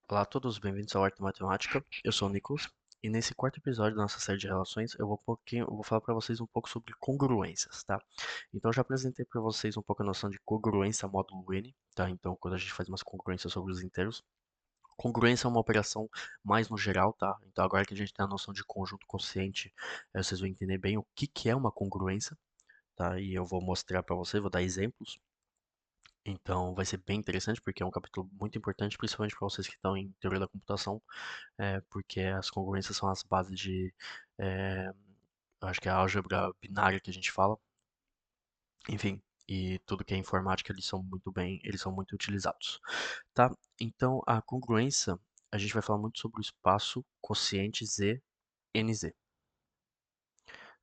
Olá a todos, bem-vindos ao Arte Matemática. Eu sou o Nicolas e nesse quarto episódio da nossa série de relações eu vou falar para vocês um pouco sobre congruências, tá? Então eu já apresentei para vocês um pouco a noção de congruência módulo N, tá? Então quando a gente faz umas congruências sobre os inteiros, congruência é uma operação mais no geral, tá? Então agora que a gente tem a noção de conjunto quociente, vocês vão entender bem o que que é uma congruência, tá? E eu vou mostrar para vocês, vou dar exemplos. Então vai ser bem interessante porque é um capítulo muito importante, principalmente para vocês que estão em teoria da computação, porque as congruências são as bases de, é, acho que é a álgebra binária que a gente fala, enfim, e tudo que é informática eles são muito utilizados, tá? Então a congruência, a gente vai falar muito sobre o espaço quociente Z NZ,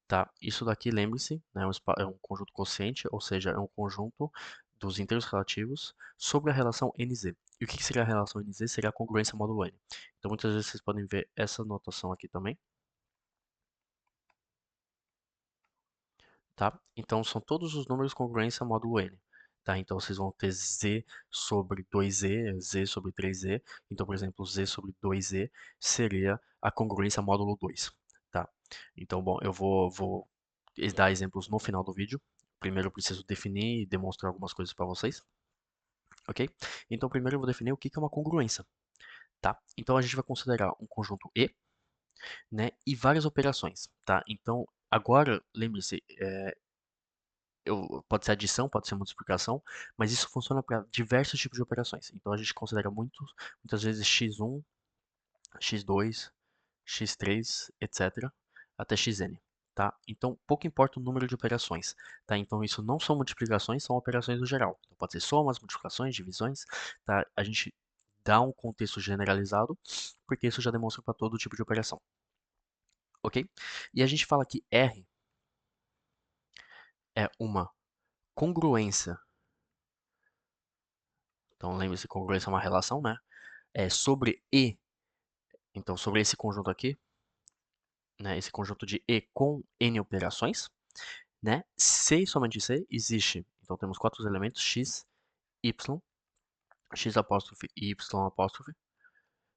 tá? Isso daqui, lembre-se, né, é um conjunto quociente, ou seja, é um conjunto dos inteiros relativos sobre a relação NZ. E o que seria a relação NZ? Seria a congruência módulo N. Então, muitas vezes vocês podem ver essa notação aqui também, tá? Então, são todos os números congruência módulo N, tá? Então, vocês vão ter Z sobre 2Z, Z sobre 3Z. Então, por exemplo, Z sobre 2Z seria a congruência módulo 2, tá? Então, bom, eu vou dar exemplos no final do vídeo. Primeiro eu preciso definir e demonstrar algumas coisas para vocês, ok? Então, primeiro eu vou definir o que é uma congruência, tá? Então, a gente vai considerar um conjunto E, né, e várias operações, tá? Então, agora, lembre-se, pode ser adição, pode ser multiplicação, mas isso funciona para diversos tipos de operações. Então, a gente considera muitas vezes x1, x2, x3, etc., até xn. Tá? Então, pouco importa o número de operações. Tá? Então, isso não são multiplicações, são operações no geral. Então, pode ser somas, multiplicações, divisões. Tá? A gente dá um contexto generalizado, porque isso já demonstra para todo tipo de operação. Ok? E a gente fala que R é uma congruência. Então, lembre-se, congruência é uma relação, né? Sobre E, então sobre esse conjunto aqui, né? Esse conjunto de E com N operações, né? C e somente C existe. Então temos quatro elementos, X, Y, X apóstrofe e Y apóstrofe,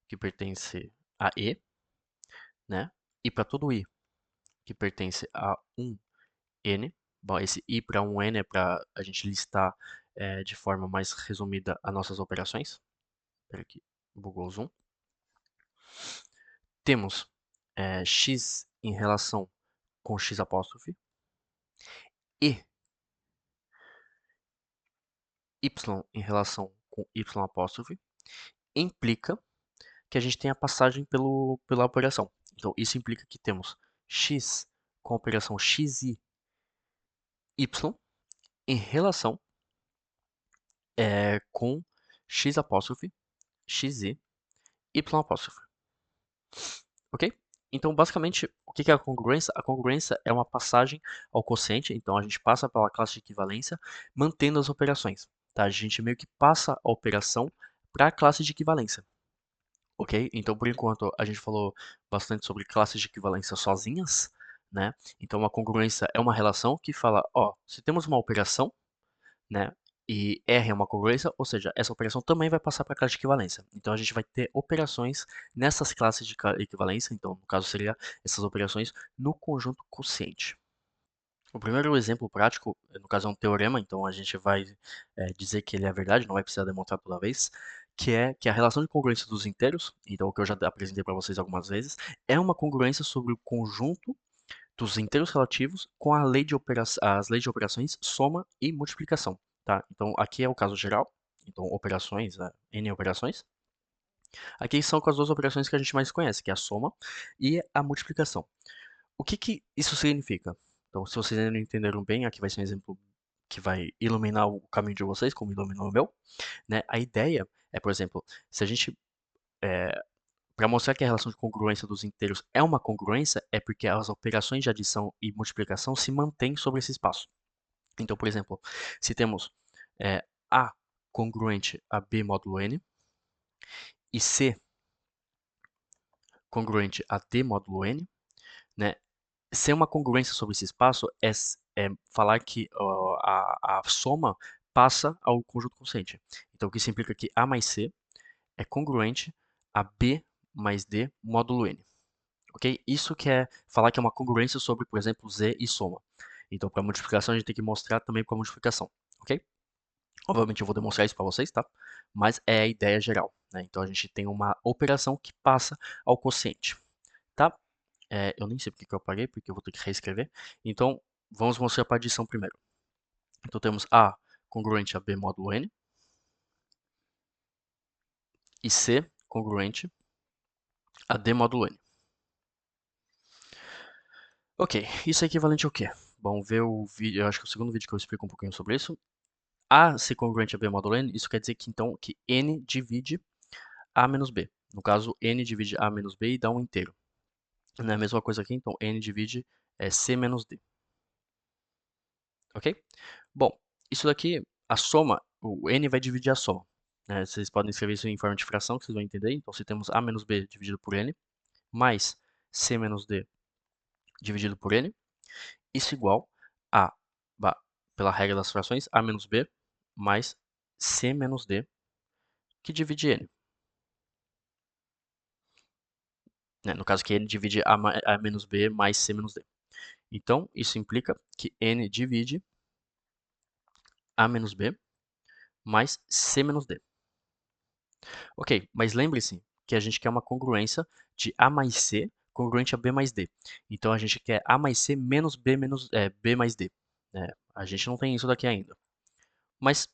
que pertence a E, né? E para todo I, que pertence a um N. Bom, esse I para um N é para a gente listar de forma mais resumida as nossas operações. Espera aqui, bugou o zoom. Temos X em relação com X apóstrofe e Y em relação com Y apóstrofe implica que a gente tem a passagem pela operação. Então, isso implica que temos x com a operação xi y em relação com x apóstrofe xi y apóstrofe. Ok? Então, basicamente, o que é a congruência? A congruência é uma passagem ao quociente, então a gente passa pela classe de equivalência, mantendo as operações. Tá? A gente meio que passa a operação para a classe de equivalência. Ok? Então, por enquanto, a gente falou bastante sobre classes de equivalência sozinhas, né? Então, uma congruência é uma relação que fala, ó, se temos uma operação, né? E R é uma congruência, ou seja, essa operação também vai passar para a classe de equivalência. Então, a gente vai ter operações nessas classes de equivalência. Então, no caso, seria essas operações no conjunto quociente. O primeiro exemplo prático, no caso é um teorema, então a gente vai dizer que ele é verdade, não vai precisar demonstrar toda vez, que a relação de congruência dos inteiros, então o que eu já apresentei para vocês algumas vezes, é uma congruência sobre o conjunto dos inteiros relativos com a lei de as leis de operações soma e multiplicação. Tá? Então aqui é o caso geral, então operações, N operações. Aqui são com as duas operações que a gente mais conhece, que é a soma e a multiplicação. O que que isso significa? Então, se vocês ainda não entenderam bem, aqui vai ser um exemplo que vai iluminar o caminho de vocês, como iluminou o meu, né? A ideia é, por exemplo, se a gente, para mostrar que a relação de congruência dos inteiros é uma congruência, é porque as operações de adição e multiplicação se mantêm sobre esse espaço. Então, por exemplo, se temos A congruente a B módulo N e C congruente a D módulo N, né? Ser uma congruência sobre esse espaço é falar que a soma passa ao conjunto quociente. Então, o que isso implica que A mais C é congruente AB mais D módulo N. Ok? Isso que é falar que é uma congruência sobre, por exemplo, Z e soma. Então, para multiplicação, a gente tem que mostrar também para multiplicação. Ok? Obviamente, eu vou demonstrar isso para vocês, tá? Mas é a ideia geral. Né? Então, a gente tem uma operação que passa ao quociente. Tá? Eu nem sei porque que eu apaguei, porque eu vou ter que reescrever. Então, vamos mostrar para adição primeiro. Então, temos A congruente a B módulo N e C congruente a D módulo N. Ok, isso é equivalente ao quê? Bom, ver o vídeo, eu acho que é o segundo vídeo que eu explico um pouquinho sobre isso. A ser congruente a B módulo N, isso quer dizer que então que N divide A menos B. No caso, N divide A menos B e dá um inteiro. Não é a mesma coisa aqui, então N divide C menos D. Ok? Bom, isso daqui, a soma, o N vai dividir a soma. Né? Vocês podem escrever isso em forma de fração, que vocês vão entender. Então, se temos A menos B dividido por N, mais C menos D dividido por N, isso igual a, pela regra das frações, A menos B mais C menos D, que divide N. Né? No caso que N divide A menos B mais C menos D. Então, isso implica que N divide A menos B mais C menos D. Ok, mas lembre-se que a gente quer uma congruência de A mais C congruente a B mais D. Então, a gente quer A mais C menos B mais D. A gente não tem isso daqui ainda. Mas,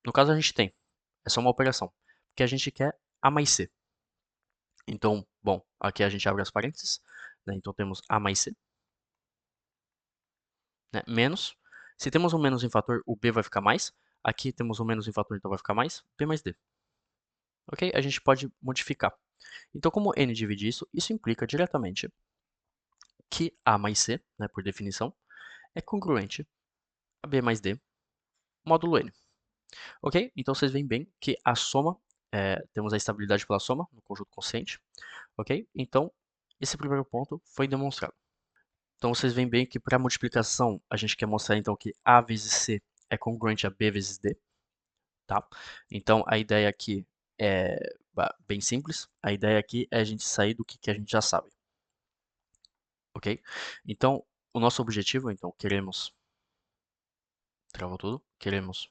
no caso, a gente tem. É só uma operação. Porque a gente quer A mais C. Então, bom, aqui a gente abre as parênteses. Né? Então, temos A mais C. Né? Menos. Se temos um menos em fator, o B vai ficar mais. Aqui temos um menos em fator, então vai ficar mais. B mais D. Ok? A gente pode modificar. Então, como N divide isso, isso implica diretamente que A mais C, né, por definição, é congruente a B mais D módulo N. Ok? Então, vocês veem bem que a soma, temos a estabilidade pela soma no conjunto quociente. Ok? Então, esse primeiro ponto foi demonstrado. Então, vocês veem bem que para multiplicação, a gente quer mostrar então que A vezes C é congruente a B vezes D. Tá? Então, a ideia aqui é bem simples. A ideia aqui é a gente sair do que a gente já sabe. Ok? Então, o nosso objetivo, então, queremos... Travou tudo? Queremos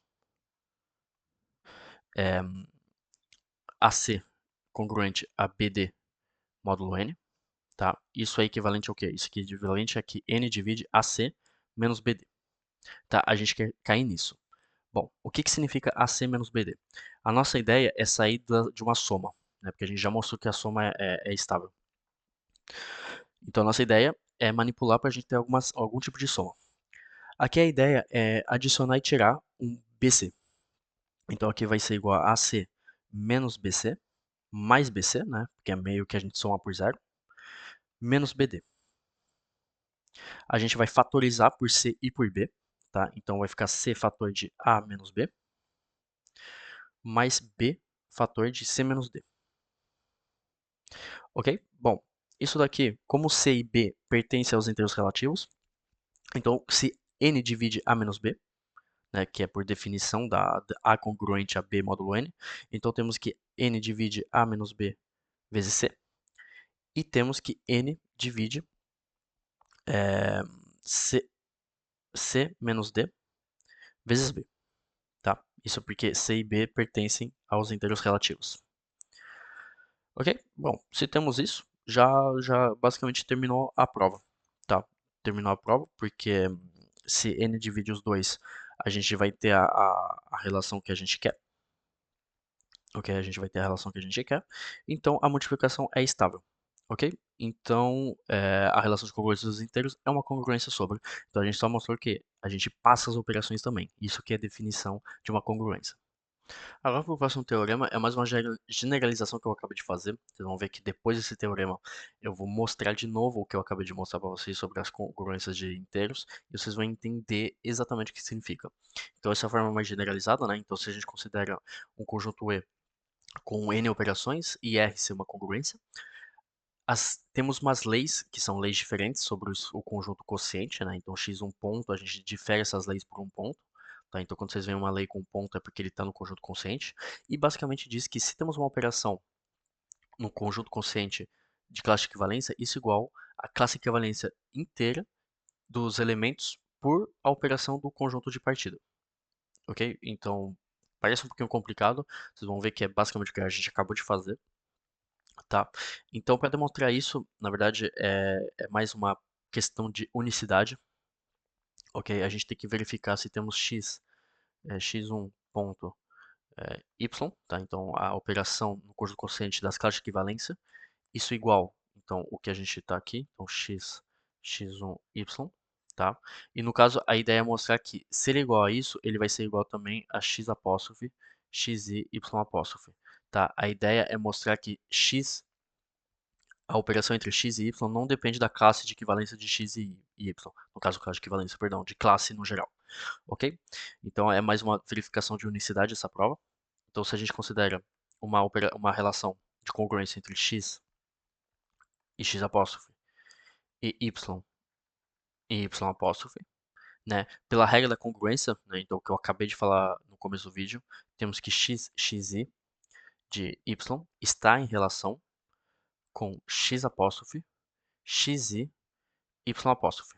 AC congruente a BD módulo N. Tá? Isso é equivalente ao quê? Isso aqui é equivalente a que N divide AC menos BD. Tá? A gente quer cair nisso. Bom, o que significa AC menos BD? A nossa ideia é sair de uma soma, né? Porque a gente já mostrou que a soma é estável. Então, a nossa ideia é manipular para a gente ter algum tipo de soma. Aqui a ideia é adicionar e tirar um BC. Então, aqui vai ser igual a AC menos BC, mais BC, né? Porque é meio que a gente soma por zero, menos BD. A gente vai fatorizar por C e por B, tá? Então, vai ficar C fator de A menos B, mais B fator de C menos D. Ok? Bom, isso daqui, como C e B pertencem aos inteiros relativos, então se N divide A menos B, né, que é por definição da A congruente a B módulo N, então temos que N divide A menos B vezes C, e temos que N divide C, C menos D vezes B. Tá? Isso porque C e B pertencem aos inteiros relativos. Ok? Bom, se temos isso, já basicamente terminou a prova. Tá? Terminou a prova, porque se n divide os dois, a gente vai ter a relação que a gente quer. Ok? A gente vai ter a relação que a gente quer. Então, a multiplicação é estável. Ok? Então, a relação de congruência dos inteiros é uma congruência sobre. Então, a gente só mostrou que a gente passa as operações também. Isso que é a definição de uma congruência. Agora, para o próximo teorema, é mais uma generalização que eu acabei de fazer. Vocês vão ver que depois desse teorema, eu vou mostrar de novo o que eu acabei de mostrar para vocês sobre as congruências de inteiros, e vocês vão entender exatamente o que significa. Então, essa é a forma mais generalizada, né? Então, se a gente considera um conjunto E com N operações e R ser uma congruência, temos umas leis, que são leis diferentes sobre o conjunto quociente, né? Então, x um ponto, a gente difere essas leis por um ponto. Tá? Então, quando vocês veem uma lei com um ponto, é porque ele está no conjunto quociente. E basicamente diz que se temos uma operação no conjunto consciente de classe de equivalência, isso igual a classe de equivalência inteira dos elementos por a operação do conjunto de partida, ok? Então, parece um pouquinho complicado, vocês vão ver que é basicamente o que a gente acabou de fazer, tá? Então, para demonstrar isso, na verdade, é mais uma questão de unicidade, ok? A gente tem que verificar se temos x1 ponto y, tá? Então, a operação no conjunto consciente das classes de equivalência, isso igual, então, o que a gente está aqui, então, x1, y, tá? E no caso, a ideia é mostrar que, se ele é igual a isso, ele vai ser igual também a x apóstrofe, xi, y apóstrofe, tá? A ideia é mostrar que a operação entre x e y não depende da classe de equivalência de x e y, no caso, classe de equivalência, perdão, de classe no geral, ok? Então, é mais uma verificação de unicidade essa prova. Então, se a gente considera uma relação de congruência entre x e x apóstrofe e y apóstrofe, né? Pela regra da congruência, né? Então, o que eu acabei de falar no começo do vídeo, temos que xi de y está em relação com x apóstrofe, xi, y apóstrofe,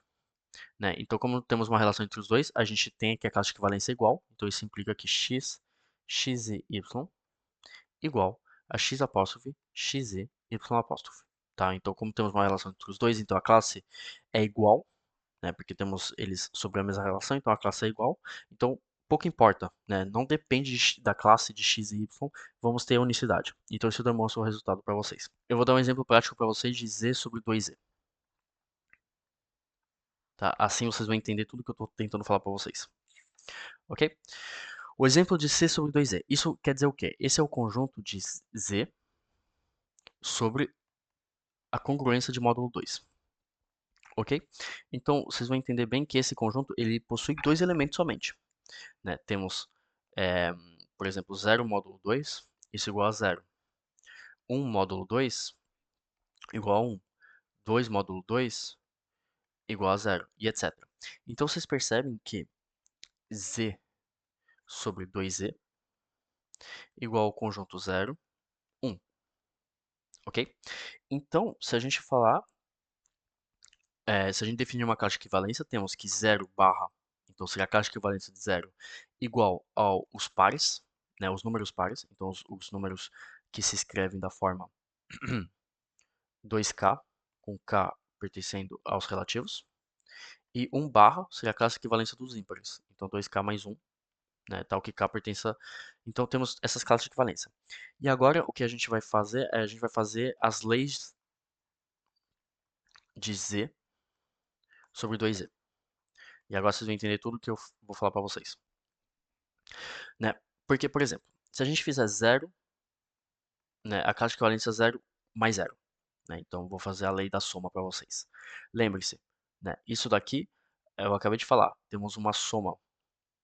né? Então, como temos uma relação entre os dois, a gente tem aqui a classe de equivalência igual, então isso implica que xi, y igual a x apóstrofe, xi, y apóstrofe, tá? Então, como temos uma relação entre os dois, então a classe é igual, né? Porque temos eles sobre a mesma relação, então a classe é igual. Então, pouco importa, né? Não depende da classe de x e y, vamos ter a unicidade. Então, isso demonstra o resultado para vocês. Eu vou dar um exemplo prático para vocês de z sobre 2z. Tá? Assim vocês vão entender tudo que eu estou tentando falar para vocês. Ok? O exemplo de c sobre 2z. Isso quer dizer o quê? Esse é o conjunto de z sobre a congruência de módulo 2. Ok? Então, vocês vão entender bem que esse conjunto ele possui dois elementos somente, né? Temos, por exemplo, 0 módulo 2, isso igual a 0. 1 módulo 2 igual a 1. 2 módulo 2 igual a 0, e etc. Então, vocês percebem que z sobre 2z igual ao conjunto 0, 1. Ok? Então, se a gente falar se a gente definir uma caixa de equivalência, temos que 0 barra, então seria a caixa de equivalência de 0 igual aos pares, né, os números pares, então os números que se escrevem da forma 2k, com k pertencendo aos relativos, e 1 barra seria a caixa de equivalência dos ímpares, então 2k mais 1, né, tal que k pertença. Então temos essas classes de equivalência. E agora o que a gente vai fazer a gente vai fazer as leis de z sobre 2z. E agora vocês vão entender tudo que eu vou falar para vocês. Né? Porque, por exemplo, se a gente fizer 0, né, a caixa de equivalência é 0 mais 0. Né? Então, vou fazer a lei da soma para vocês. Lembre-se, né, isso daqui, eu acabei de falar, temos uma soma.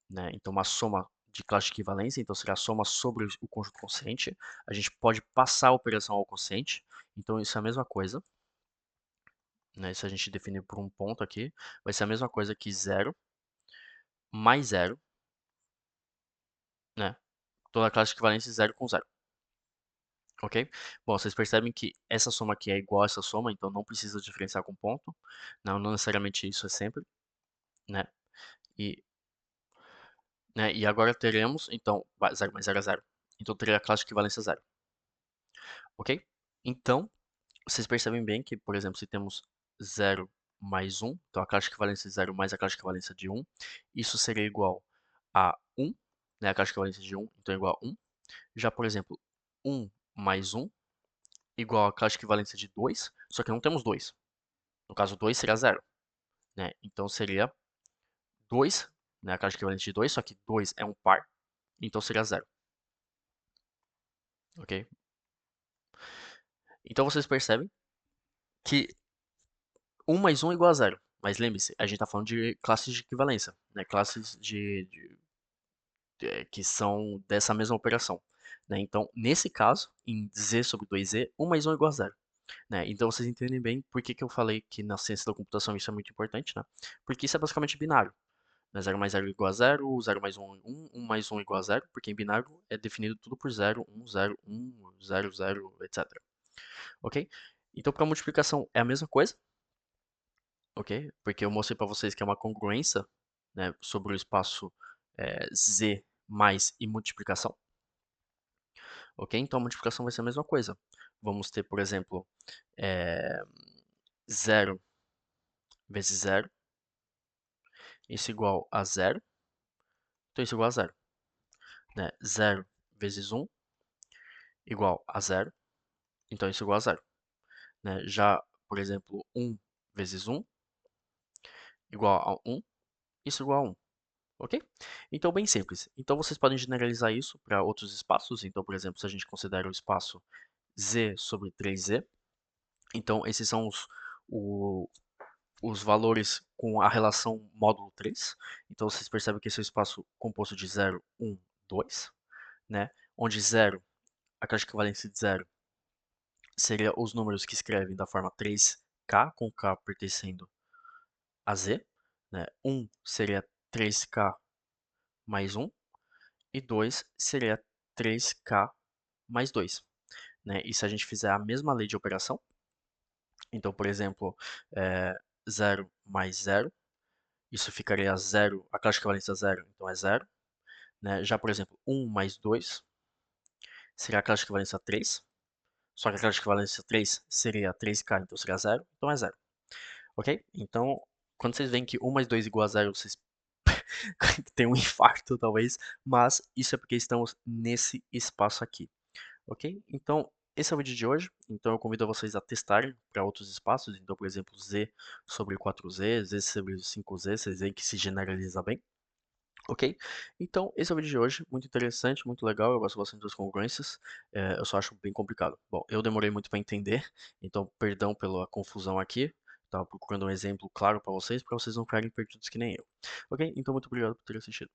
Né? Então, uma soma de classe de equivalência, então seria a soma sobre o conjunto consciente. A gente pode passar a operação ao consciente, então isso é a mesma coisa. Né? Se a gente definir por um ponto aqui, vai ser a mesma coisa que 0 mais 0, né? Toda a classe de equivalência 0 com 0. Ok? Bom, vocês percebem que essa soma aqui é igual a essa soma, então não precisa diferenciar com ponto. Não necessariamente isso é sempre, né? E, e agora teremos, então, 0 mais 0 é 0. Então teria a classe de equivalência 0. Ok? Então, vocês percebem bem que, por exemplo, se temos 0 mais 1, então a classe de equivalência de 0 mais a classe de equivalência de 1, isso seria igual a 1, né? A classe de equivalência de 1, então é igual a 1. Já, por exemplo, 1 mais 1 igual a classe de equivalência de 2, só que não temos 2. No caso, 2 seria 0. Né? Então seria 2, né? A classe de equivalência de 2, só que 2 é um par, então seria 0. Ok? Então vocês percebem que 1 mais 1 é igual a 0. Mas lembre-se, a gente está falando de classes de equivalência, né? Classes que são dessa mesma operação. Né? Então, nesse caso, em z sobre 2z, 1 mais 1 é igual a 0. Né? Então vocês entendem bem por que eu falei que na ciência da computação isso é muito importante, né? Porque isso é basicamente binário. Né? 0 mais 0 é igual a 0, 0 mais 1 é 1, 1 mais 1 é igual a 0, porque em binário é definido tudo por 0, 1, 0, 1, 0, 0, etc. ok? Então, para multiplicação é a mesma coisa, ok? Porque eu mostrei para vocês que é uma congruência, né, sobre o espaço z mais e multiplicação, ok? Então, a multiplicação vai ser a mesma coisa. Vamos ter, por exemplo, 0 vezes 0, isso igual a 0, então isso igual a 0, né? 0 vezes 1 igual a 0, então isso igual a 0, né? Já, por exemplo, 1 vezes 1 igual a 1, isso igual a 1. Ok? Então, bem simples. Então, vocês podem generalizar isso para outros espaços. Então, por exemplo, se a gente considera o espaço z sobre 3z, então esses são os valores com a relação módulo 3. Então, vocês percebem que esse é o espaço composto de 0, 1, 2, né? Onde 0, a caixa equivalência de 0, seria os números que escrevem da forma 3k, com k pertencendo a z, né? 1 seria 3k mais 1, e 2 seria 3k mais 2, né? E se a gente fizer a mesma lei de operação, então, por exemplo, 0 mais 0, isso ficaria 0, a caixa equivalência a 0, então é 0, né? Já, por exemplo, 1 mais 2 seria a caixa equivalência a 3, só que a caixa equivalência a 3 seria 3k, então seria 0, então é 0, ok? Então, quando vocês veem que 1 mais 2 igual a 0, vocês têm um infarto, talvez, mas isso é porque estamos nesse espaço aqui. Ok? Então, esse é o vídeo de hoje. Então, eu convido vocês a testarem para outros espaços. Então, por exemplo, z sobre 4z, z sobre 5z, vocês veem que se generaliza bem. Ok? Então, esse é o vídeo de hoje. Muito interessante, muito legal. Eu gosto bastante das congruências. Eu só acho bem complicado. Bom, eu demorei muito para entender. Então, perdão pela confusão aqui. Estava procurando um exemplo claro para vocês não ficarem perdidos que nem eu. Ok? Então, muito obrigado por ter assistido.